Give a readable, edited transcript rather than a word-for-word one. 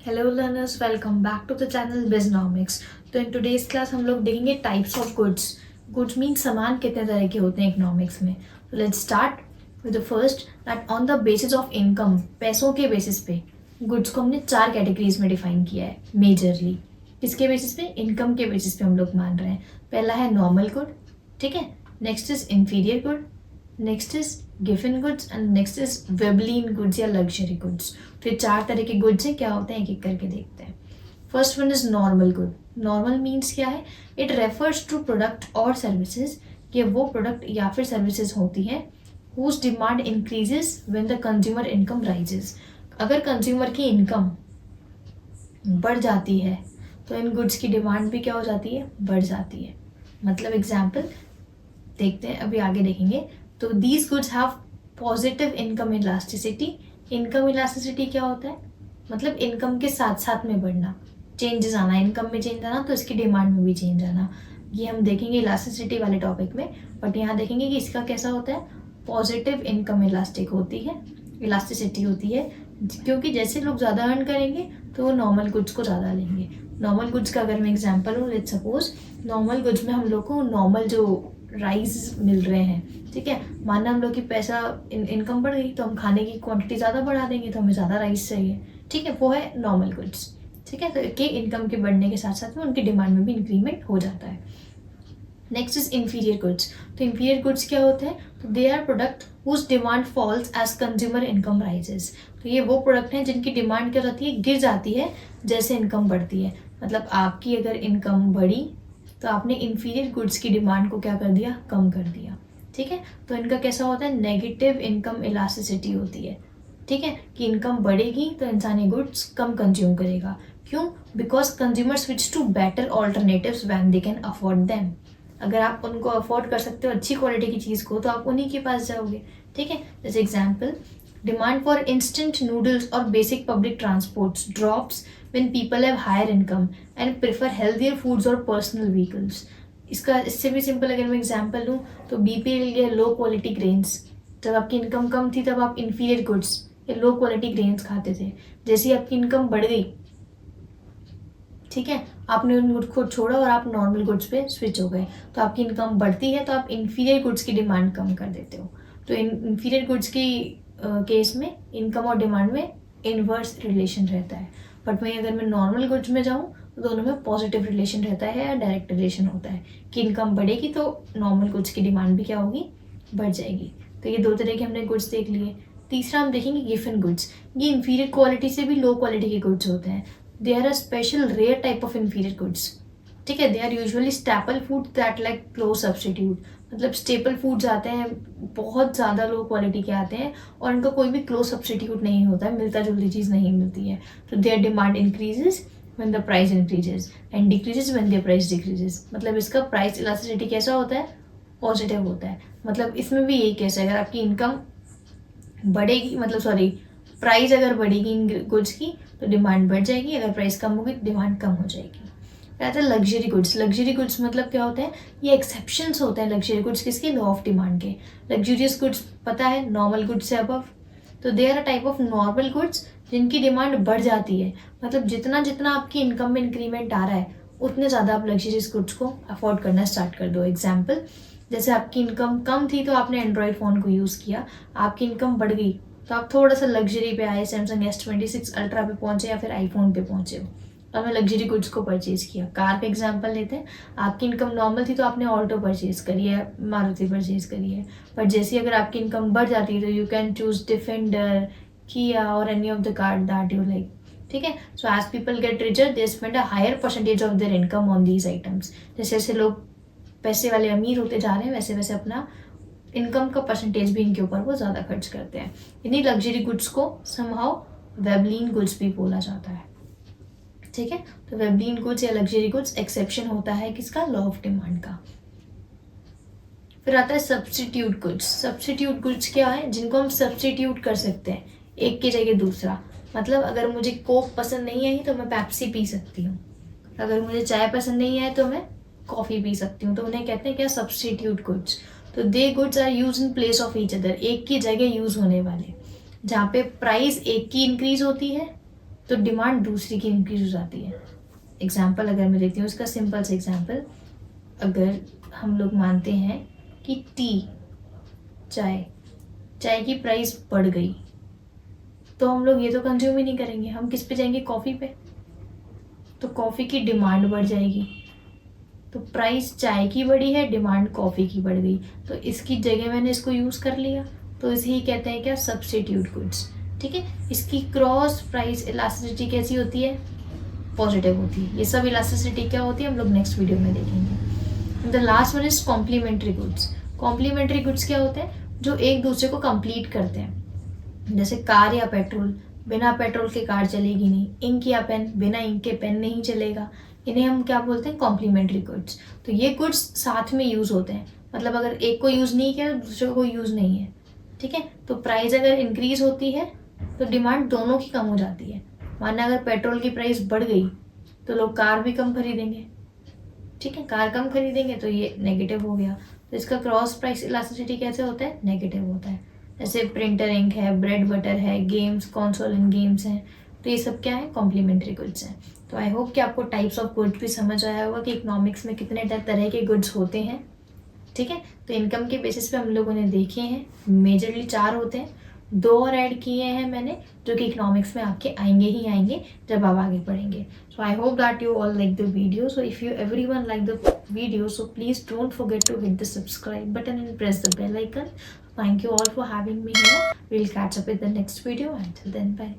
Hello learners, welcome back to the channel Biznomics. तो in today's class हम लोग देखेंगे types of goods. Goods mean सामान कितने तरह के होते हैं इकोनॉमिक्स में। तो let's start with the first, that on the basis of income, पैसों के बेसिस पे गुड्स को हमने चार कैटेगरीज में डिफाइन किया है मेजरली। किसके बेसिस पे? इनकम के बेसिस पे हम लोग मान रहे हैं। पहला है नॉर्मल गुड, ठीक है। Next is inferior good, next is गिवन goods and next is Veblen goods या लग्जरी गुड्स। तो ये चार तरह के गुड्स हैं, क्या होते हैं एक एक करके देखते हैं। First one is normal good. Normal means क्या है? इट रेफर्स टू प्रोडक्ट और सर्विसेज, ये वो प्रोडक्ट या फिर सर्विसेज होती हैं whose demand increases when the consumer income rises. अगर कंज्यूमर की इनकम बढ़ जाती है तो इन गुड्स की डिमांड भी क्या हो जाती है? बढ़ जाती है। मतलब एग्जाम्पल देखते हैं, अभी आगे देखेंगे। तो these goods have positive income elasticity. Income elasticity क्या होता है? मतलब इनकम के साथ साथ में बढ़ना, चेंजेस आना, इनकम में चेंज आना तो इसकी डिमांड में भी चेंज आना। ये हम देखेंगे इलास्टिसिटी वाले टॉपिक में, बट यहाँ देखेंगे कि इसका कैसा होता है। पॉजिटिव इनकम इलास्टिक होती है, इलास्टिसिटी होती है, क्योंकि जैसे लोग ज़्यादा अर्न करेंगे तो वो नॉर्मल गुड्स को ज़्यादा लेंगे। नॉर्मल गुड्स का अगर मैं एग्जाम्पल हूँ, लेट्स सपोज नॉर्मल गुड्स में हम लोग को नॉर्मल जो राइस मिल रहे हैं, ठीक है। माना हम लोग की पैसा इनकम बढ़ गई तो हम खाने की क्वांटिटी ज़्यादा बढ़ा देंगे, तो हमें ज़्यादा राइस चाहिए, ठीक है। वो है नॉर्मल गुड्स, ठीक है। तो कि इनकम के बढ़ने के साथ साथ में उनकी डिमांड में भी इंक्रीमेंट हो जाता है। Next is inferior goods. तो इंफीरियर गुड्स क्या होते हैं? तो they are product whose demand falls as consumer income rises. तो ये वो प्रोडक्ट हैं जिनकी डिमांड क्या होती है? गिर जाती है जैसे इनकम बढ़ती है। मतलब आपकी अगर इनकम बढ़ी तो आपने इंफीरियर गुड्स की डिमांड को क्या कर दिया? कम कर दिया, ठीक है। तो इनका कैसा होता है? नेगेटिव इनकम इलास्टिसिटी होती है, ठीक है। कि इनकम बढ़ेगी तो इंसान ये गुड्स कम कंज्यूम करेगा। क्यों? Because consumer switch to better alternatives when they can afford them. अगर आप उनको अफोर्ड कर सकते हो अच्छी क्वालिटी की चीज़ को, तो आप उन्हीं के पास जाओगे, ठीक है। जैसे example, demand for instant noodles और basic public transports drops when people have higher income and prefer healthier foods और पर्सनल व्हीकल्स। इसका इससे भी सिंपल अगर मैं एग्जाम्पल लूँ तो बीपीएल या लो क्वालिटी ग्रेन्स, जब आपकी इनकम कम थी तब आप इन्फीरियर गुड्स या लो क्वालिटी ग्रेन्स खाते थे। जैसे ही आपकी इनकम बढ़ गई, ठीक है, आपने उन गुड्स को छोड़ा और आप नॉर्मल गुड्स पे स्विच हो गए, तो आपकी इनकम बढ़ती है तो आप इन्फीरियर गुड्स की डिमांड कम कर देते हो। तो इन्फीरियर गुड्स की केस में इनकम और डिमांड में इनवर्स रिलेशन रहता है। बट वहीं अगर मैं नॉर्मल गुड्स में जाऊँ तो दोनों में पॉजिटिव रिलेशन रहता है या डायरेक्ट रिलेशन होता है कि इनकम बढ़ेगी तो नॉर्मल गुड्स की डिमांड भी क्या होगी? बढ़ जाएगी। तो ये दो तरह के हमने गुड्स देख लिए। तीसरा हम देखेंगे गिवन गुड्स। ये इन्फीरियर क्वालिटी से भी लो क्वालिटी के गुड्स होते हैं। They are a special rare type of inferior goods, ठीक है। They are usually staple food that like close substitute. मतलब स्टेपल फूड्स आते हैं, बहुत ज़्यादा लो क्वालिटी के आते हैं और इनका कोई भी क्लोज सब्सटीट्यूट नहीं होता है, मिलता जुलती चीज़ नहीं मिलती है। तो their demand increases when the price increases and decreases when the price decreases. मतलब इसका प्राइस इलास्टिसिटी कैसा होता है? पॉजिटिव होता है। मतलब इसमें भी यही केस है, अगर आपकी इनकम बढ़ेगी, मतलब सॉरी, प्राइस अगर बढ़ेगी इन गुड्स की तो डिमांड बढ़ जाएगी, अगर प्राइस कम होगी तो डिमांड कम हो जाएगी। रहता है लग्जरी गुड्स। लग्जरी गुड्स मतलब क्या होते हैं? ये एक्सेप्शंस होते हैं लग्जरी गुड्स किसके? लॉ ऑफ डिमांड के। लग्जूरियस गुड्स पता है, नॉर्मल गुड्स से अबव। तो they are a type of normal goods जिनकी डिमांड बढ़ जाती है। मतलब जितना जितना आपकी इनकम में इंक्रीमेंट आ रहा है उतने ज़्यादा आप लग्जरियस गुड्स को अफोर्ड करना स्टार्ट कर दो। एग्जाम्पल, जैसे आपकी इनकम कम थी तो आपने एंड्रॉयड फ़ोन को यूज़ किया, आपकी इनकम बढ़ गई तो आप थोड़ा सा लग्जरी पे आए, सैमसंग S26 अल्ट्रा पे पहुंचे या फिर आईफोन पे पहुंचे हो, आपने लग्जरी गुड्स को परचेज किया। कार का एग्जांपल लेते हैं, आपकी इनकम नॉर्मल थी तो आपने ऑल्टो परचेज करी है, मारुति परचेज करी है। बट जैसे अगर आपकी इनकम बढ़ जाती है तो यू कैन चूज डिफेंडर, किया और any of the car that you like, ठीक है। So as people get richer they spend a higher percentage of their income on these items. जैसे जैसे लोग पैसे वाले अमीर होते जा रहे हैं वैसे वैसे अपना इनकम का परसेंटेज भी इनके ऊपर वो ज़्यादा खर्च करते हैं। इन्हीं लग्जरी गुड्स को समहाउ वेबलीन गुड्स भी बोला जाता है, ठीक है। तो वेबलीन गुड्स या लग्जरी गुड्स एक्सेप्शन होता है किसका? लॉ ऑफ डिमांड का। फिर आता है सब्स्टिट्यूट गुड्स। सब्स्टिट्यूट गुड्स क्या है? जिनको हम सब्स्टिट्यूट कर सकते हैं एक की जगह दूसरा। मतलब अगर मुझे कोक पसंद नहीं आई तो मैं पेप्सी पी सकती हूँ, अगर मुझे चाय पसंद नहीं आए तो मैं कॉफ़ी पी सकती हूँ। तो उन्हें कहते हैं क्या? Substitute goods. तो they goods are use in place of each other, एक की जगह यूज होने वाले। जहाँ पे प्राइस एक की इंक्रीज होती है तो डिमांड दूसरी की इंक्रीज हो जाती है। एग्जाम्पल अगर मैं देती हूँ इसका, सिंपल से एग्जाम्पल, अगर हम लोग मानते हैं कि टी, चाय की प्राइस बढ़ गई, तो हम लोग ये तो कंज्यूम ही नहीं करेंगे, हम किस पे जाएंगे, कॉफ़ी पे। तो कॉफ़ी की डिमांड बढ़ जाएगी, तो प्राइस चाय की बढ़ी है, डिमांड कॉफ़ी की बढ़ गई, तो इसकी जगह मैंने इसको यूज़ कर लिया, तो इसे ही कहते हैं क्या, सब्स्टिट्यूट गुड्स। ठीक है, इसकी क्रॉस प्राइस इलास्टिसिटी कैसी होती है, पॉजिटिव होती है। ये सब इलास्टिसिटी क्या होती है हम लोग नेक्स्ट वीडियो में देखेंगे। The last one is complementary goods. Complementary goods क्या होते हैं, जो एक दूसरे को कंप्लीट करते हैं। जैसे कार या पेट्रोल, बिना पेट्रोल के कार चलेगी नहीं, इंक या पेन, बिना इंक के पेन नहीं चलेगा, इन्हें हम क्या बोलते हैं, कॉम्प्लीमेंट्री गुड्स। तो ये गुड्स साथ में यूज़ होते हैं, मतलब अगर एक को यूज़ नहीं किया तो दूसरे को यूज़ नहीं है। ठीक है, तो प्राइस अगर इंक्रीज होती है तो डिमांड दोनों की कम हो जाती है। माना अगर पेट्रोल की प्राइस बढ़ गई तो लोग कार भी कम खरीदेंगे। ठीक है, कार कम खरीदेंगे तो ये नेगेटिव हो गया। तो इसका क्रॉस प्राइस इलास्टिसिटी कैसे होता है, नेगेटिव होता है। जैसे प्रिंटर इंक है, ब्रेड बटर है, गेम्स, कंसोल एंड गेम्स हैं, तो ये सब क्या है, कॉम्प्लीमेंट्री गुड्स हैं। तो आई होप कि आपको टाइप्स ऑफ गुड्स भी समझ आया होगा कि इकोनॉमिक्स में कितने तरह के गुड्स होते हैं। ठीक है, तो इनकम के बेसिस पे हम लोगों ने देखे हैं, मेजरली 4 होते हैं, 2 और ऐड किए हैं मैंने, जो कि इकोनॉमिक्स में आपके आएंगे ही आएंगे जब आप आगे पढ़ेंगे। So I hope that you all like the video. So if you everyone like the video, so please don't forget to hit the subscribe button and press the bell icon. Thank you all for having me here. We'll catch up with the next video. Until then, bye.